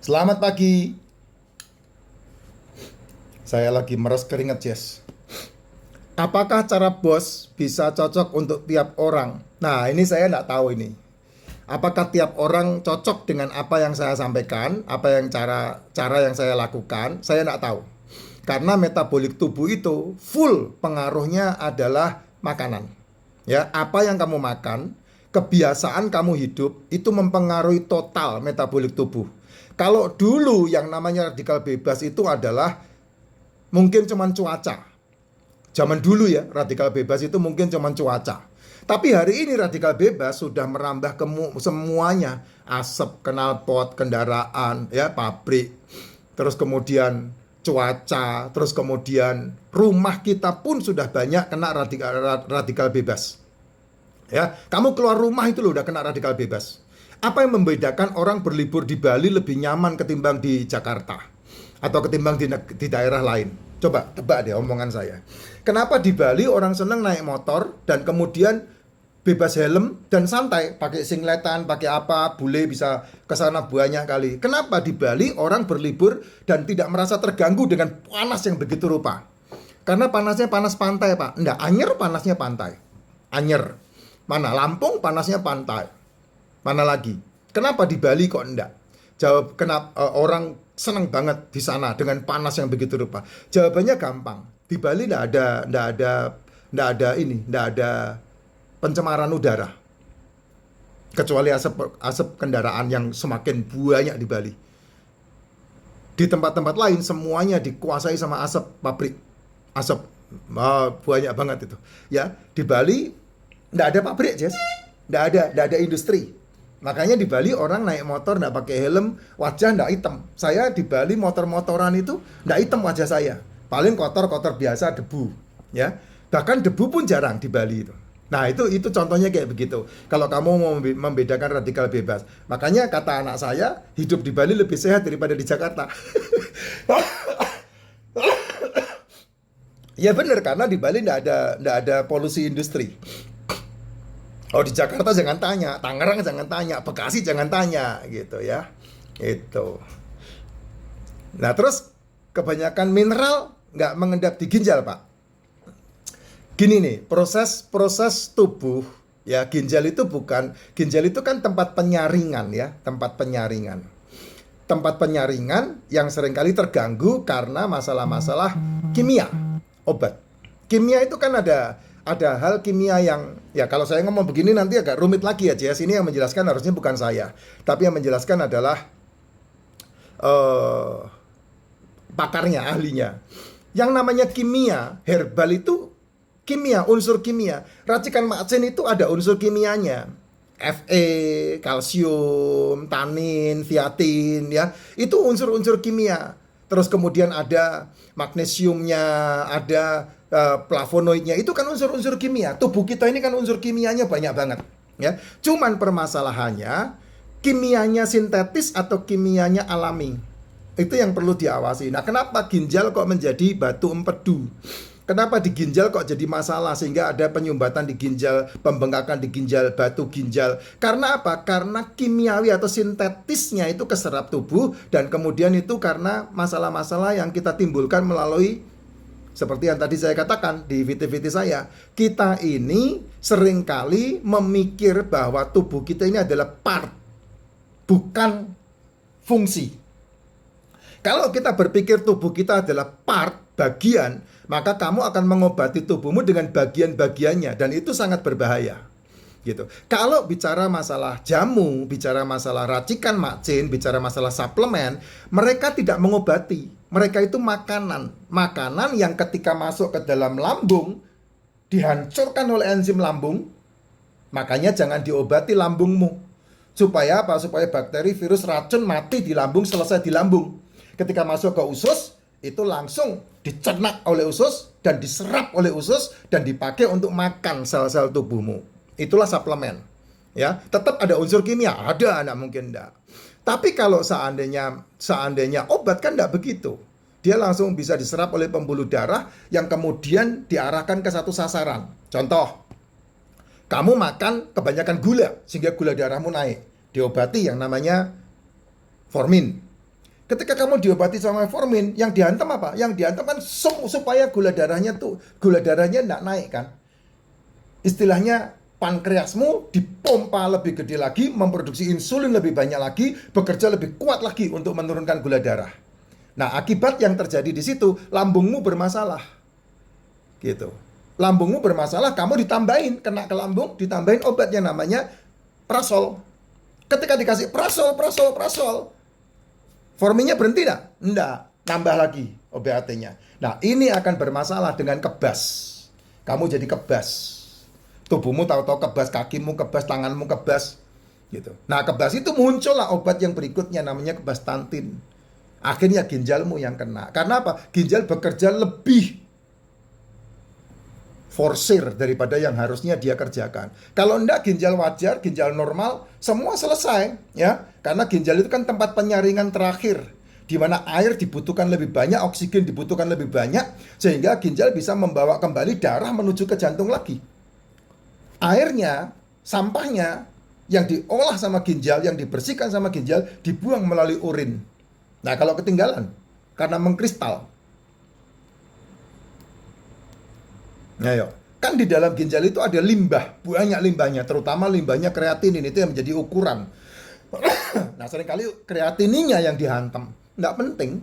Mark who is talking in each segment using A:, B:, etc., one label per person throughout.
A: Selamat pagi. Saya lagi meres keringat, Jess. Apakah cara bos bisa cocok untuk tiap orang? Nah, ini saya nggak tahu ini. Apakah tiap orang cocok dengan apa yang saya sampaikan, apa yang cara yang saya lakukan? Saya nggak tahu. Karena metabolik tubuh itu full pengaruhnya adalah makanan. Ya, apa yang kamu makan, kebiasaan kamu hidup itu mempengaruhi total metabolik tubuh. Kalau dulu yang namanya radikal bebas itu adalah mungkin cuman cuaca. Zaman dulu ya, radikal bebas itu mungkin cuman cuaca. Tapi hari ini radikal bebas sudah merambah ke semuanya. Asap, knalpot, kendaraan, ya, pabrik. Terus kemudian cuaca, terus kemudian rumah kita pun sudah banyak kena radikal bebas. Ya, kamu keluar rumah itu loh udah kena radikal bebas. Apa yang membedakan orang berlibur di Bali lebih nyaman ketimbang di Jakarta atau ketimbang di daerah lain? Coba tebak deh omongan saya. Kenapa di Bali orang seneng naik motor dan kemudian bebas helm dan santai, pakai singletan, pakai apa, bule bisa kesana banyak kali. Kenapa di Bali orang berlibur dan tidak merasa terganggu dengan panas yang begitu rupa? Karena panasnya panas pantai, Pak. Enggak, Anyer panasnya pantai. Anyer. Mana Lampung panasnya pantai. Mana lagi? Kenapa di Bali kok enggak? Jawab kenapa orang senang banget di sana dengan panas yang begitu rupa. Jawabannya gampang. Di Bali enggak ada pencemaran udara. Kecuali asap kendaraan yang semakin banyak di Bali. Di tempat-tempat lain semuanya dikuasai sama asap pabrik. Asap banyak banget itu. Ya, di Bali enggak ada pabrik, Jess. Enggak ada industri. Makanya di Bali orang naik motor nggak pakai helm, wajah nggak hitam. Saya di Bali motor-motoran itu nggak hitam wajah saya. Paling kotor-kotor biasa, debu. Ya, bahkan debu pun jarang di Bali itu. Nah itu contohnya kayak begitu. Kalau kamu mau membedakan radikal bebas, makanya kata anak saya hidup di Bali lebih sehat daripada di Jakarta. Ya benar karena di Bali nggak ada polusi industri. Oh di Jakarta jangan tanya, Tangerang jangan tanya, Bekasi jangan tanya gitu ya. Itu. Nah terus kebanyakan mineral nggak mengendap di ginjal, Pak. Gini nih, proses tubuh ya ginjal itu kan tempat penyaringan ya, tempat penyaringan. Tempat penyaringan yang seringkali terganggu karena masalah-masalah kimia, obat. Kimia itu kan ada hal kimia yang ya kalau saya ngomong begini nanti agak rumit lagi ya Jess. Ini yang menjelaskan harusnya bukan saya, tapi yang menjelaskan adalah pakarnya, ahlinya. Yang namanya kimia, herbal itu kimia, unsur kimia. Racikan macen itu ada unsur kimianya. Fe, kalsium, tanin, viatin ya. Itu unsur-unsur kimia. Terus kemudian ada magnesiumnya, ada flavonoidnya, itu kan unsur-unsur kimia. Tubuh kita ini kan unsur kimianya banyak banget ya. Cuman permasalahannya kimianya sintetis atau kimianya alami. Itu yang perlu diawasi. Nah, kenapa ginjal kok menjadi batu empedu? Kenapa di ginjal kok jadi masalah sehingga ada penyumbatan di ginjal, pembengkakan di ginjal, batu ginjal? Karena apa? Karena kimiawi atau sintetisnya itu keserap tubuh dan kemudian itu karena masalah-masalah yang kita timbulkan melalui seperti yang tadi saya katakan di VT-VT saya. Kita ini seringkali memikir bahwa tubuh kita ini adalah part, bukan fungsi. Kalau kita berpikir tubuh kita adalah part, bagian, maka kamu akan mengobati tubuhmu dengan bagian-bagiannya dan itu sangat berbahaya. Gitu. Kalau bicara masalah jamu, bicara masalah racikan macin, bicara masalah suplemen, mereka tidak mengobati. Mereka itu makanan. Makanan yang ketika masuk ke dalam lambung dihancurkan oleh enzim lambung. Makanya jangan diobati lambungmu. Supaya apa? Supaya bakteri, virus, racun mati di lambung, selesai di lambung. Ketika masuk ke usus, itu langsung dicerna oleh usus dan diserap oleh usus dan dipakai untuk makan sel-sel tubuhmu. Itulah suplemen. Ya, tetap ada unsur kimia, ada, enggak mungkin enggak. Tapi kalau seandainya obat kan enggak begitu. Dia langsung bisa diserap oleh pembuluh darah yang kemudian diarahkan ke satu sasaran. Contoh, kamu makan kebanyakan gula sehingga gula darahmu naik. Diobati yang namanya formin. Ketika kamu diobati sama metformin, yang dihantam apa? Yang dihantam kan supaya gula darahnya nggak naik kan. Istilahnya pankreasmu dipompa lebih gede lagi, memproduksi insulin lebih banyak lagi, bekerja lebih kuat lagi untuk menurunkan gula darah. Nah, akibat yang terjadi di situ, lambungmu bermasalah. Gitu. Lambungmu bermasalah, kamu ditambahin, kena ke lambung, ditambahin obat yang namanya prasol. Ketika dikasih prasol, forminnya berhenti enggak? Enggak, nambah lagi OBAT-nya. Nah, ini akan bermasalah dengan kebas. Kamu jadi kebas. Tubuhmu tahu-tahu kebas, kakimu kebas, tanganmu kebas. Gitu. Nah, kebas itu muncullah obat yang berikutnya namanya kebastantin. Akhirnya ginjalmu yang kena. Karena apa? Ginjal bekerja lebih forsir daripada yang harusnya dia kerjakan. Kalau enggak, ginjal wajar, ginjal normal, semua selesai, ya. Karena ginjal itu kan tempat penyaringan terakhir, di mana air dibutuhkan lebih banyak, oksigen dibutuhkan lebih banyak, sehingga ginjal bisa membawa kembali darah menuju ke jantung lagi. Airnya, sampahnya, yang diolah sama ginjal, yang dibersihkan sama ginjal, dibuang melalui urin. Nah, kalau ketinggalan, karena mengkristal, nah, yuk. Kan di dalam ginjal itu ada limbah, banyak limbahnya, terutama limbahnya kreatinin, itu yang menjadi ukuran. Nah, seringkali kreatininya yang dihantam, nggak penting.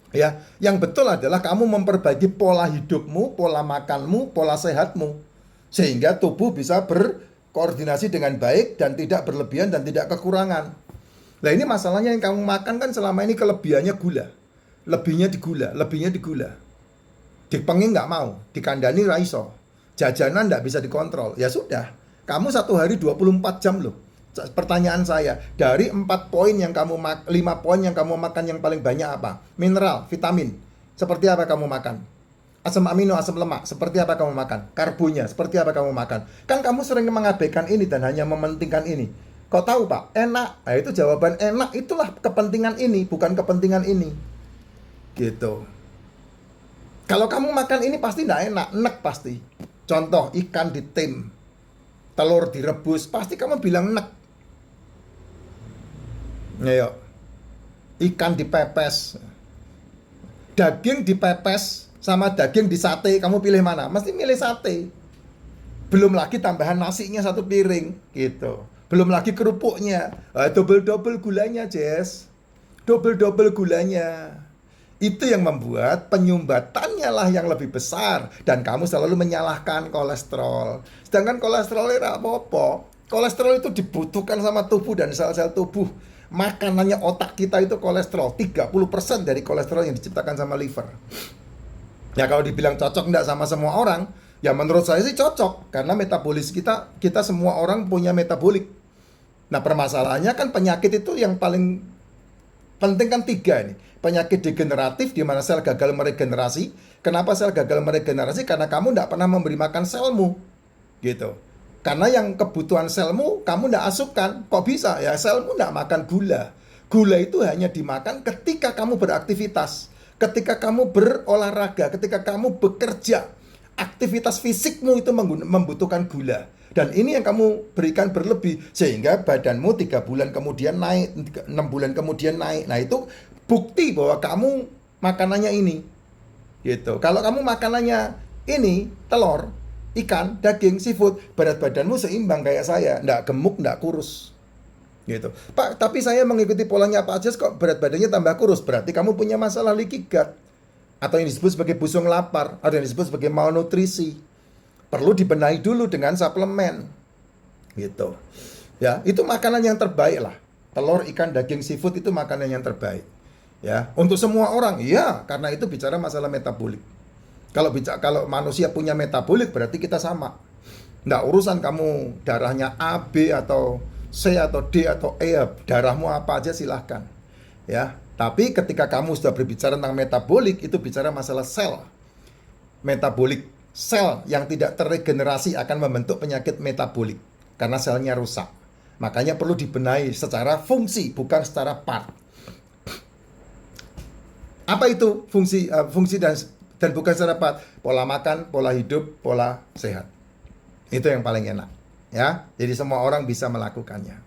A: Ya, yang betul adalah kamu memperbaiki pola hidupmu, pola makanmu, pola sehatmu, sehingga tubuh bisa berkoordinasi dengan baik dan tidak berlebihan dan tidak kekurangan. Nah, ini masalahnya yang kamu makan kan selama ini kelebihannya gula, lebihnya di gula. Dipenging nggak mau, dikandani raiso, jajanan nggak bisa dikontrol. Ya sudah, kamu satu hari 24 jam loh. Pertanyaan saya, dari 4 poin yang kamu 5 poin yang kamu makan yang paling banyak apa? Mineral, vitamin. Seperti apa kamu makan? Asam amino, asam lemak, seperti apa kamu makan? Karbonya, seperti apa kamu makan? Kan kamu sering mengabaikan ini dan hanya mementingkan ini. Kok tahu Pak? Enak. Nah, itu jawaban enak, itulah kepentingan ini, bukan kepentingan ini. Gitu. Kalau kamu makan ini pasti nggak enak, enak pasti. Contoh, ikan ditim, telur direbus, pasti kamu bilang enak. Ayo, ikan dipepes, daging dipepes, sama daging di sate, kamu pilih mana? Mesti milih sate. Belum lagi tambahan nasinya 1 piring, gitu. Belum lagi kerupuknya, double-double gulanya, Jess. Double-double gulanya. Itu yang membuat penyumbatannya lah yang lebih besar. Dan kamu selalu menyalahkan kolesterol. Sedangkan kolesterol itu apa-apa. Kolesterol itu dibutuhkan sama tubuh dan sel-sel tubuh. Makanannya otak kita itu kolesterol. 30% dari kolesterol yang diciptakan sama liver. Ya kalau dibilang cocok enggak sama semua orang, ya menurut saya sih cocok. Karena metabolis kita semua orang punya metabolik. Nah, permasalahannya kan penyakit itu yang paling penting kan 3 nih. Penyakit degeneratif di mana sel gagal meregenerasi. Kenapa sel gagal meregenerasi? Karena kamu tidak pernah memberi makan selmu. Gitu. Karena yang kebutuhan selmu kamu tidak asupkan. Kok bisa? Ya selmu tidak makan gula. Gula itu hanya dimakan ketika kamu beraktivitas. Ketika kamu berolahraga. Ketika kamu bekerja. Aktivitas fisikmu itu membutuhkan gula. Dan ini yang kamu berikan berlebih. Sehingga badanmu 3 bulan kemudian naik. 6 bulan kemudian naik. Nah itu bukti bahwa kamu makanannya ini. Gitu. Kalau kamu makanannya ini, telur, ikan, daging, seafood, berat badanmu seimbang kayak saya. Nggak gemuk, nggak kurus. Gitu. Pak, tapi saya mengikuti polanya Pak Jas kok berat badannya tambah kurus. Berarti kamu punya masalah leaky gut. Atau yang disebut sebagai busung lapar. Atau yang disebut sebagai malnutrisi. Perlu dibenahi dulu dengan suplemen. Gitu. Ya, itu makanan yang terbaik lah. Telur, ikan, daging, seafood itu makanan yang terbaik. Ya, untuk semua orang, iya, karena itu bicara masalah metabolik. Kalau manusia punya metabolik berarti kita sama. Nggak urusan kamu darahnya A, B atau C atau D atau E, darahmu apa aja silahkan. Ya, tapi ketika kamu sudah berbicara tentang metabolik, itu bicara masalah sel. Metabolik, sel yang tidak terregenerasi akan membentuk penyakit metabolik karena selnya rusak. Makanya perlu dibenahi secara fungsi, bukan secara part. Apa itu fungsi dan bukan secara part? Pola makan, pola hidup, pola sehat. Itu yang paling enak, ya. Jadi semua orang bisa melakukannya.